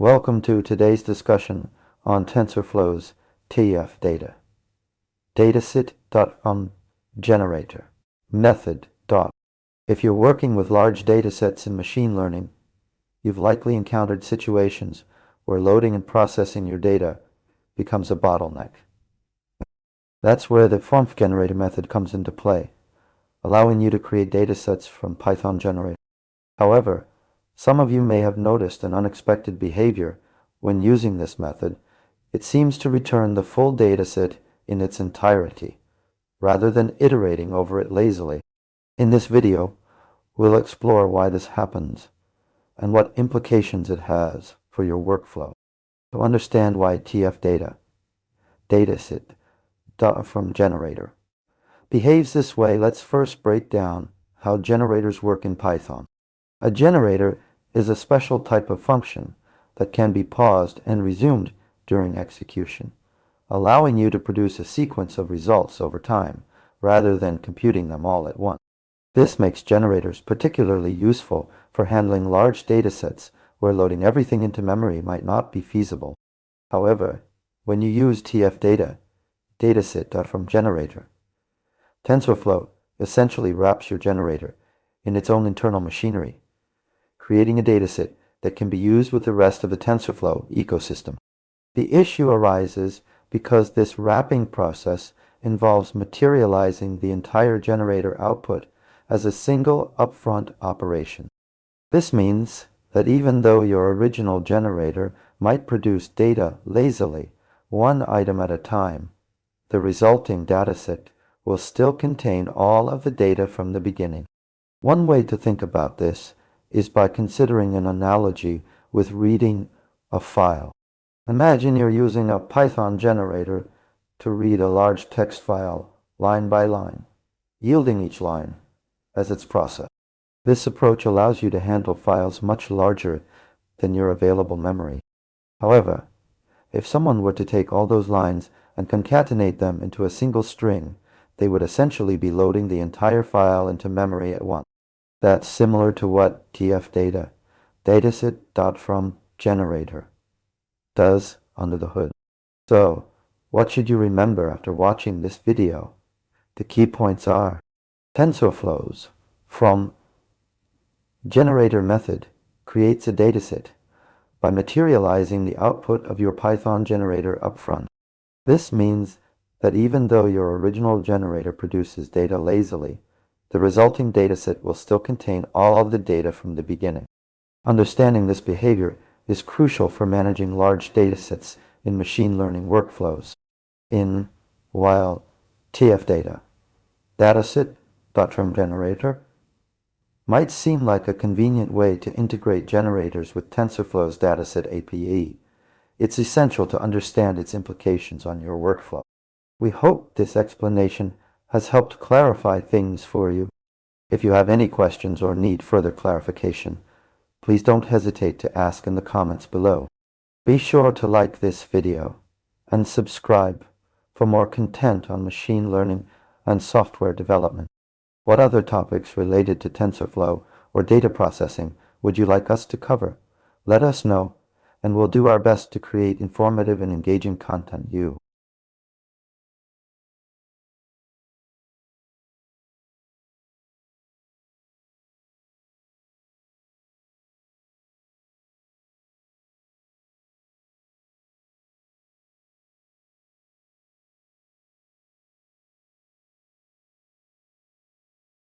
Welcome to today's discussion on TensorFlow's TF data. Dataset.from generator. Method. If you're working with large datasets in machine learning, you've likely encountered situations where loading and processing your data becomes a bottleneck. That's where the FUMF generator method comes into play, allowing you to create datasets from Python generator. However, some of you may have noticed an unexpected behavior when using this method. It seems to return the full dataset in its entirety, rather than iterating over it lazily. In this video, we'll explore why this happens and what implications it has for your workflow. To understand why TF data, dataset from generator, behaves this way, let's first break down how generators work in Python. A generator is a special type of function that can be paused and resumed during execution, allowing you to produce a sequence of results over time rather than computing them all at once. This makes generators particularly useful for handling large datasets where loading everything into memory might not be feasible. However, when you use TF data, dataset.From generator, TensorFlow essentially wraps your generator in its own internal machinery, creating a dataset that can be used with the rest of the TensorFlow ecosystem. The issue arises because this wrapping process involves materializing the entire generator output as a single upfront operation. This means that even though your original generator might produce data lazily, one item at a time, the resulting dataset will still contain all of the data from the beginning. One way to think about this is by considering an analogy with reading a file. Imagine you're using a Python generator to read a large text file line by line, yielding each line as it's processed. This approach allows you to handle files much larger than your available memory. However, if someone were to take all those lines and concatenate them into a single string, they would essentially be loading the entire file into memory at once. That's similar to what TF data, dataset.From generator, does under the hood. So, what should you remember after watching this video? The key points are: TensorFlow's from generator method creates a dataset by materializing the output of your Python generator upfront. This means that even though your original generator produces data lazily, the resulting dataset will still contain all of the data from the beginning. Understanding this behavior is crucial for managing large datasets in machine learning workflows. While TF data, dataset.From generator, might seem like a convenient way to integrate generators with TensorFlow's dataset API, it's essential to understand its implications on your workflow. We hope this explanation has helped clarify things for you. If you have any questions or need further clarification, please don't hesitate to ask in the comments below. Be sure to like this video and subscribe for more content on machine learning and software development. What other topics related to TensorFlow or data processing would you like us to cover? Let us know, and we'll do our best to create informative and engaging content you